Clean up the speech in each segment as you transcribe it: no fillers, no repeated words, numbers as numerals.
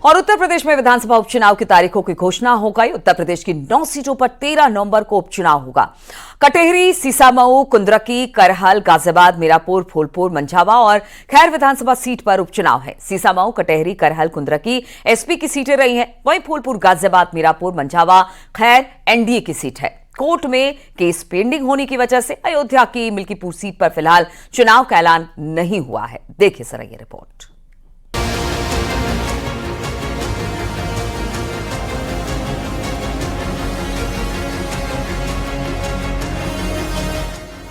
और उत्तर प्रदेश में विधानसभा उपचुनाव की तारीखों की घोषणा हो गई। उत्तर प्रदेश की 9 सीटों पर 13 नवंबर को उपचुनाव होगा। कटेहरी, सीसामऊ, कुंद्रकी, करहल, गाजियाबाद, मीरापुर, फूलपुर, मंझावा और खैर विधानसभा सीट पर उपचुनाव है। सीसामऊ, कटेहरी, करहल, कुंद्रकी एसपी की सीटें रही हैं। वहीं फूलपुर, गाजियाबाद, मीरापुर, मंझावा, खैर एनडीए की सीट है। कोर्ट में केस पेंडिंग होने की वजह से अयोध्या की मिल्कीपुर सीट पर फिलहाल चुनाव का ऐलान नहीं हुआ है। देखिए जरा ये रिपोर्ट।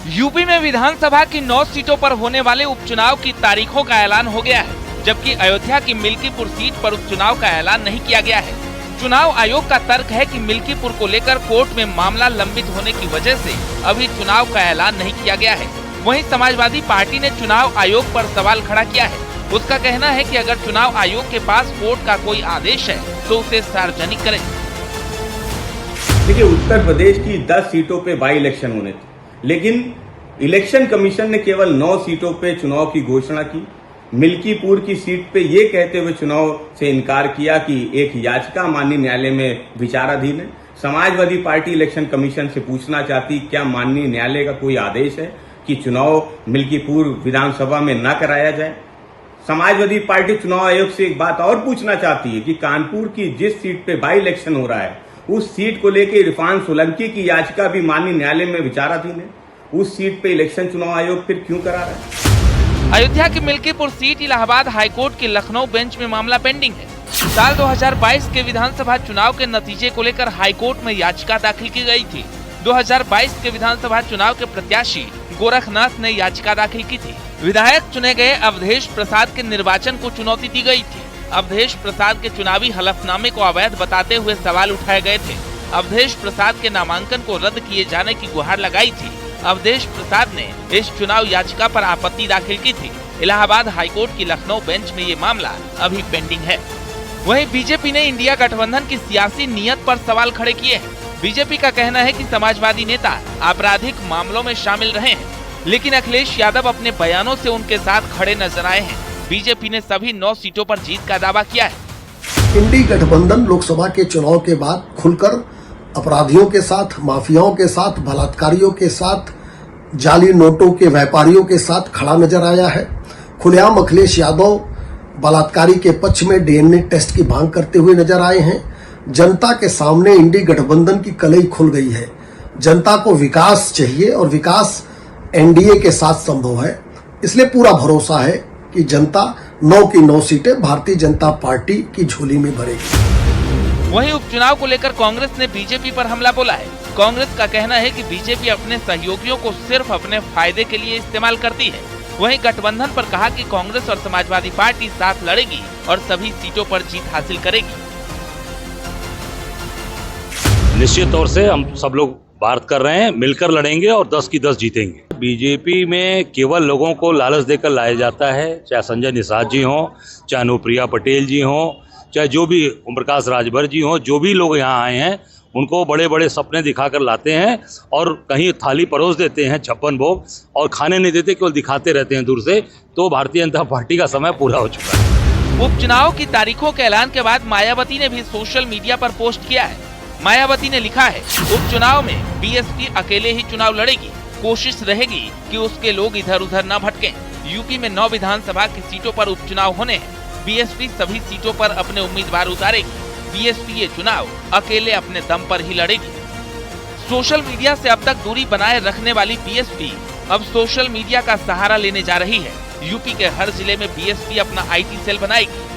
यूपी में विधानसभा की 9 सीटों पर होने वाले उपचुनाव की तारीखों का ऐलान हो गया है, जबकि अयोध्या की मिल्कीपुर सीट पर उपचुनाव का ऐलान नहीं किया गया है। चुनाव आयोग का तर्क है कि मिल्कीपुर को लेकर कोर्ट में मामला लंबित होने की वजह से अभी चुनाव का ऐलान नहीं किया गया है। वहीं समाजवादी पार्टी ने चुनाव आयोग पर सवाल खड़ा किया है। उसका कहना है कि अगर चुनाव आयोग के पास कोर्ट का कोई आदेश है तो उसे सार्वजनिक करें। देखिए, उत्तर प्रदेश की 10 सीटों पे बाई इलेक्शन होने थे, लेकिन इलेक्शन कमीशन ने केवल 9 सीटों पे चुनाव की घोषणा की। मिल्कीपुर की सीट पे ये कहते हुए चुनाव से इनकार किया कि एक याचिका माननीय न्यायालय में विचाराधीन है। समाजवादी पार्टी इलेक्शन कमीशन से पूछना चाहती क्या माननीय न्यायालय का कोई आदेश है कि चुनाव मिल्कीपुर विधानसभा में न कराया जाए। समाजवादी पार्टी चुनाव आयोग से एक बात और पूछना चाहती है कि कानपुर की जिस सीट पे बाई इलेक्शन हो रहा है उस सीट को लेकर इरफान सोलंकी की याचिका भी माननीय न्यायालय में विचाराधीन है। उस सीट पे इलेक्शन चुनाव आयोग फिर क्यों करा रहा है। अयोध्या की मिल्कीपुर सीट इलाहाबाद हाईकोर्ट की लखनऊ बेंच में मामला पेंडिंग है। साल 2022 के विधानसभा चुनाव के नतीजे को लेकर हाईकोर्ट में याचिका दाखिल की गई थी। 2022 के विधानसभा चुनाव के प्रत्याशी गोरखनाथ ने याचिका दाखिल की थी। विधायक चुने गए अवधेश प्रसाद के निर्वाचन को चुनौती दी गई थी। अवधेश प्रसाद के चुनावी हलफनामे को अवैध बताते हुए सवाल उठाए गए थे। अवधेश प्रसाद के नामांकन को रद्द किए जाने की गुहार लगाई थी। अवधेश प्रसाद ने इस चुनाव याचिका पर आपत्ति दाखिल की थी। इलाहाबाद हाईकोर्ट की लखनऊ बेंच में ये मामला अभी पेंडिंग है। वहीं बीजेपी ने इंडिया गठबंधन की सियासी नीयत पर सवाल खड़े किए हैं। बीजेपी का कहना है कि समाजवादी नेता आपराधिक मामलों में शामिल रहे हैं, लेकिन अखिलेश यादव अपने बयानों से उनके साथ खड़े नजर आए हैं। बीजेपी ने सभी 9 सीटों पर जीत का दावा किया है। इंडी गठबंधन लोकसभा के चुनाव के बाद खुलकर अपराधियों के साथ, माफियाओं के साथ, बलात्कारियों के साथ, जाली नोटों के व्यापारियों के साथ खड़ा नजर आया है। खुलेआम अखिलेश यादव बलात्कारी के पक्ष में डीएनए टेस्ट की मांग करते हुए नजर आए हैं। जनता के सामने इंडी गठबंधन की कलई खुल गई है। जनता को विकास चाहिए और विकास एनडीए के साथ संभव है। इसलिए पूरा भरोसा है कि जनता 9 की 9 सीटें भारतीय जनता पार्टी की झोली में भरेगी। वहीं उपचुनाव को लेकर कांग्रेस ने बीजेपी पर हमला बोला है। कांग्रेस का कहना है कि बीजेपी अपने सहयोगियों को सिर्फ अपने फायदे के लिए इस्तेमाल करती है। वहीं गठबंधन पर कहा कि कांग्रेस और समाजवादी पार्टी साथ लड़ेगी और सभी सीटों पर जीत हासिल करेगी। निश्चित तौर से हम सब लोग बात कर रहे हैं, मिलकर लड़ेंगे और 10 की 10 जीतेंगे। बीजेपी में केवल लोगों को लालच देकर लाया जाता है, चाहे संजय निषाद जी हों, चाहे अनुप्रिया पटेल जी हों, चाहे जो भी ओम प्रकाश राजभर जी हों, जो भी लोग यहाँ आए हैं उनको बड़े बड़े सपने दिखाकर लाते हैं और कहीं थाली परोस देते हैं 56 भोग और खाने नहीं देते, केवल दिखाते रहते हैं दूर से। तो भारतीय जनता पार्टी का समय पूरा हो चुका है। उपचुनाव की तारीखों के ऐलान के बाद मायावती ने भी सोशल मीडिया पर पोस्ट किया है। मायावती ने लिखा है, उपचुनाव में बीएसपी अकेले ही चुनाव लड़ेगी। कोशिश रहेगी कि उसके लोग इधर उधर न भटकें। यूपी में 9 विधानसभा की सीटों पर उपचुनाव होने हैं। बीएसपी सभी सीटों पर अपने उम्मीदवार उतारेगी। बीएसपी ये चुनाव अकेले अपने दम पर ही लड़ेगी। सोशल मीडिया से अब तक दूरी बनाए रखने वाली बीएसपी अब सोशल मीडिया का सहारा लेने जा रही है। यूपी के हर जिले में बीएसपी अपना आईटी सेल बनाएगी।